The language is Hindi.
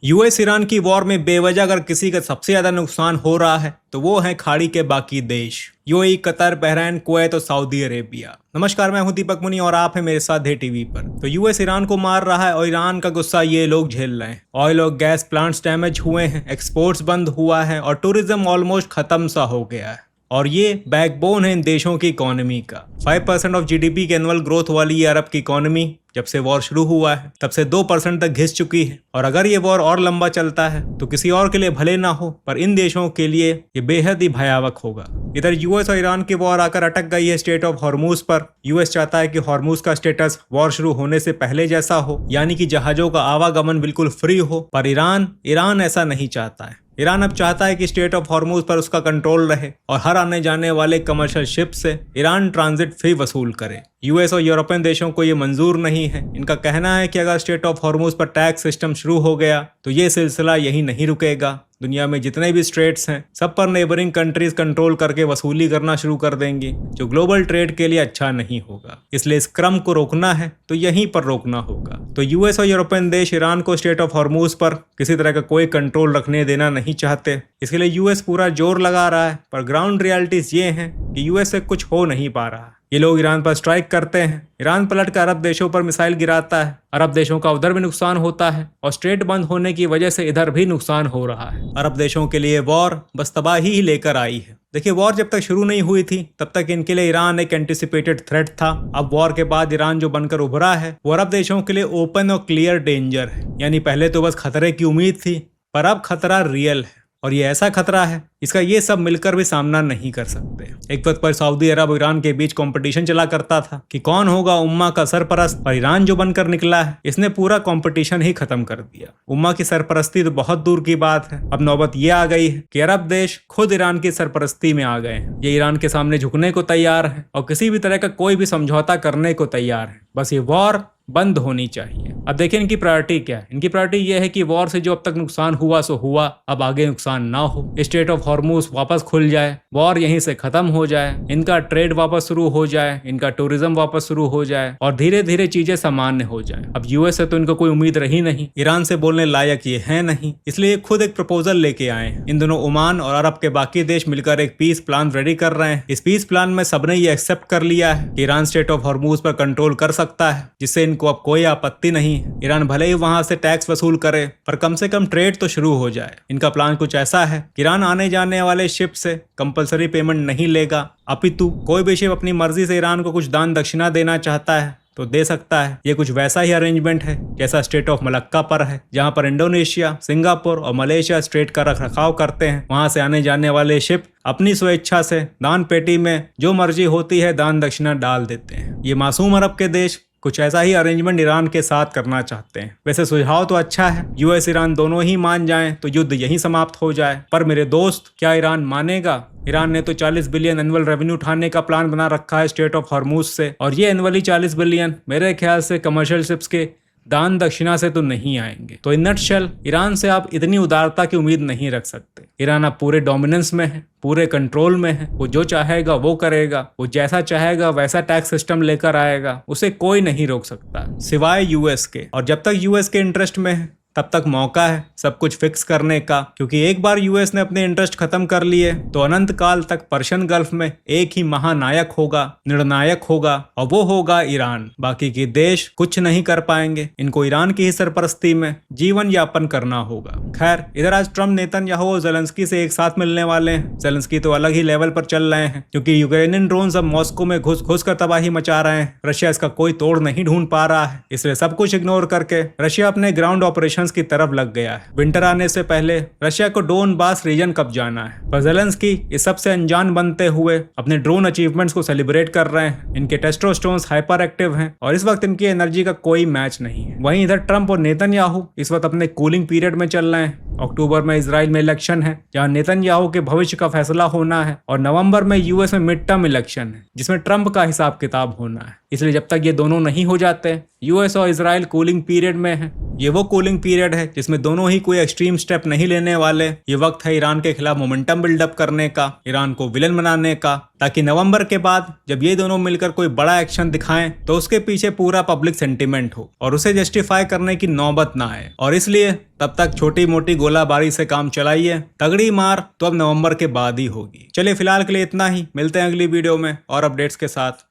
यूएस ईरान की वॉर में बेवजह अगर किसी का सबसे ज्यादा नुकसान हो रहा है तो वो है खाड़ी के बाकी देश यूएई, कतर, बहरैन, कुवैत और सऊदी अरेबिया। नमस्कार, मैं हूं दीपक मुनि और आप हैं मेरे साथ डे टीवी पर। तो यूएस ईरान को मार रहा है और ईरान का गुस्सा ये लोग झेल रहे हैं। ऑयल और गैस प्लांट्स डैमेज हुए हैं, एक्सपोर्ट्स बंद हुआ है और टूरिज्म ऑलमोस्ट खत्म सा हो गया है। और ये बैकबोन है इन देशों की इकोनॉमी का। 5% ऑफ जीडीपी की एनुअल ग्रोथ वाली ये अरब की इकोनॉमी जब से वॉर शुरू हुआ है तब से 2% तक घिस चुकी है। और अगर ये वॉर और लंबा चलता है तो किसी और के लिए भले ना हो, पर इन देशों के लिए ये बेहद ही भयावह होगा। इधर यूएस और ईरान की वॉर आकर अटक गई है स्टेट ऑफ हॉर्मूज पर। यूएस चाहता है कि हॉर्मूज का स्टेटस वॉर शुरू होने से पहले जैसा हो, यानी कि जहाजों का आवागमन बिल्कुल फ्री हो। पर ईरान ऐसा नहीं चाहता है। ईरान अब चाहता है कि स्टेट ऑफ हॉर्मूज पर उसका कंट्रोल रहे और हर आने जाने वाले कमर्शियल शिप से ईरान ट्रांजिट फी वसूल करे। यूएस और यूरोपियन देशों को ये मंजूर नहीं है। इनका कहना है कि अगर स्टेट ऑफ हॉर्मूज पर टैक्स सिस्टम शुरू हो गया तो ये सिलसिला यही नहीं रुकेगा। दुनिया में जितने भी स्ट्रेट्स हैं सब पर नेबरिंग कंट्रीज कंट्रोल करके वसूली करना शुरू कर देंगी, जो ग्लोबल ट्रेड के लिए अच्छा नहीं होगा। इसलिए इस क्रम को रोकना है तो यहीं पर रोकना होगा। तो यूएस और यूरोपियन देश ईरान को स्टेट ऑफ हॉर्मूज पर किसी तरह का कोई कंट्रोल रखने देना नहीं चाहते। इसके लिए यूएस पूरा जोर लगा रहा है, पर ग्राउंड रियलिटीज ये हैं कि यूएस से कुछ हो नहीं पा रहा। ये लोग ईरान पर स्ट्राइक करते हैं, ईरान पलट कर अरब देशों पर मिसाइल गिराता है, अरब देशों का उधर भी नुकसान होता है और स्ट्रेट बंद होने की वजह से इधर भी नुकसान हो रहा है। अरब देशों के लिए वॉर बस तबाही ही लेकर आई है। देखिए, वॉर जब तक शुरू नहीं हुई थी तब तक इनके लिए ईरान एक एंटिसिपेटेड थ्रेट था। अब वॉर के बाद ईरान जो बनकर उभरा है वो अरब देशों के लिए ओपन और क्लियर डेंजर है। यानी पहले तो बस खतरे की उम्मीद थी, पर अब खतरा रियल है। और ये ऐसा खतरा है इसका ये सब मिलकर भी सामना नहीं कर सकते। एक वक्त पर सऊदी अरब और ईरान के बीच कंपटीशन चला करता था कि कौन होगा उम्मा का सरपरस्त, और ईरान जो बनकर निकला है इसने पूरा कंपटीशन ही खत्म कर दिया। उम्मा की सरपरस्ती तो बहुत दूर की बात है, अब नौबत ये आ गई है कि अरब देश खुद ईरान की सरपरस्ती में आ गए हैं। ये ईरान के सामने झुकने को तैयार है और किसी भी तरह का कोई भी समझौता करने को तैयार है। बस ये वॉर बंद होनी चाहिए। अब देखिए इनकी प्रायोरिटी क्या है। इनकी प्रायोरिटी ये है कि वॉर से जो अब तक नुकसान हुआ सो हुआ, अब आगे नुकसान ना हो। स्टेट ऑफ हॉर्मूज वापस खुल जाए, वॉर यहीं से खत्म हो जाए, इनका ट्रेड वापस शुरू हो जाए, इनका टूरिज्म वापस शुरू हो जाए और धीरे धीरे चीजें सामान्य हो जाए। अब यूएस से तो इनको कोई उम्मीद रही नहीं, ईरान से बोलने लायक ये है नहीं, इसलिए खुद एक प्रपोजल लेके आए हैं। इन दोनों ओमान और अरब के बाकी देश मिलकर एक पीस प्लान रेडी कर रहे हैं। इस पीस प्लान में सबने ये एक्सेप्ट कर लिया है कि ईरान स्टेट ऑफ हॉर्मूज पर कंट्रोल कर सकता है, जिससे इनको अब कोई आपत्ति नहीं है। ईरान भले ही वहां से टैक्स वसूल करे, पर कम से कम ट्रेड तो शुरू हो जाए। इनका प्लान कुछ ऐसा है कि ईरान आने जाने वाले शिप से कंपलसरी पेमेंट नहीं लेगा, अपितु कोई भी शिप अपनी मर्जी से ईरान को कुछ दान दक्षिणा देना चाहता है तो दे सकता है। ये कुछ वैसा ही अरेंजमेंट है जैसा स्टेट ऑफ मलक्का पर है, जहां पर इंडोनेशिया, सिंगापुर और मलेशिया स्ट्रेट का रखरखाव करते हैं। वहां से आने जाने वाले शिप अपनी स्वेच्छा से दान पेटी में जो मर्जी होती है दान दक्षिणा डाल देते हैं। ये मासूम अरब के देश कुछ ऐसा ही अरेंजमेंट ईरान के साथ करना चाहते हैं। वैसे सुझाव तो अच्छा है, यूएस ईरान दोनों ही मान जाएं तो युद्ध यहीं समाप्त हो जाए। पर मेरे दोस्त, क्या ईरान मानेगा? ईरान ने तो 40 बिलियन एनुअल रेवेन्यू उठाने का प्लान बना रखा है स्टेट ऑफ हॉर्मूज से, और ये एनुअली 40 बिलियन मेरे ख्याल से कमर्शियल शिप्स के दान दक्षिणा से तो नहीं आएंगे। तो इन नटशेल ईरान से आप इतनी उदारता की उम्मीद नहीं रख सकते। ईरान अब पूरे डोमिनेंस में है, पूरे कंट्रोल में है। वो जो चाहेगा वो करेगा, वो जैसा चाहेगा वैसा टैक्स सिस्टम लेकर आएगा, उसे कोई नहीं रोक सकता सिवाय यूएस के। और जब तक यूएस के इंटरेस्ट में है तब तक मौका है सब कुछ फिक्स करने का, क्योंकि एक बार यूएस ने अपने इंटरेस्ट खत्म कर लिए तो अनंत काल तक पर्शियन गल्फ में एक ही महानायक होगा, निर्णायक होगा, और वो होगा ईरान। बाकी के देश कुछ नहीं कर पाएंगे। इनको ईरान की ही सरपरस्ती में जीवन यापन करना होगा। खैर, इधर आज ट्रम्प, नेतन्याहू और ज़ेलेंस्की से एक साथ मिलने वाले हैं। ज़ेलेंस्की तो अलग ही लेवल पर चल रहे हैं, क्योंकि यूक्रेनियन ड्रोन अब मॉस्को में घुस कर तबाही मचा रहे हैं। रशिया इसका कोई तोड़ नहीं ढूंढ पा रहा है, इसलिए सब कुछ इग्नोर करके रशिया अपने ग्राउंड ऑपरेशन की तरफ लग गया है। विंटर आने से पहले रशिया को डोनबास रीजन कब जाना है। पर ज़ेलेंस्की इस सबसे अनजान बनते हुए अपने ड्रोन अचीवमेंट्स को सेलिब्रेट कर रहे हैं। इनके टेस्टोस्टेरोन्स हाइपर एक्टिव हैं और इस वक्त इनकी एनर्जी का कोई मैच नहीं है। वहीं इधर ट्रंप और नेतन्याहू इस वक्त अपने कूलिंग पीरियड में चल रहे हैं। अक्टूबर में इजराइल में इलेक्शन है जहां नेतन्याहू के भविष्य का फैसला होना है, और नवंबर में यूएस में मिड टर्म इलेक्शन है जिसमें ट्रंप का हिसाब किताब होना है। इसलिए जब तक ये दोनों नहीं हो जाते, यूएस और इजराइल कूलिंग पीरियड में है। ये वो कूलिंग पीरियड है जिसमें दोनों ही कोई एक्सट्रीम स्टेप नहीं लेने वाले। ये वक्त है ईरान के खिलाफ मोमेंटम बिल्डअप करने का, ईरान को विलन बनाने का, ताकि नवंबर के बाद जब ये दोनों मिलकर कोई बड़ा एक्शन दिखाएं तो उसके पीछे पूरा पब्लिक सेंटिमेंट हो और उसे जस्टिफाई करने की नौबत ना आए। और इसलिए तब तक छोटी मोटी गोलाबारी से काम चलाइए, तगड़ी मार तो अब नवंबर के बाद ही होगी। चलिए फिलहाल के लिए इतना ही, मिलते हैं अगली वीडियो में और अपडेट्स के साथ।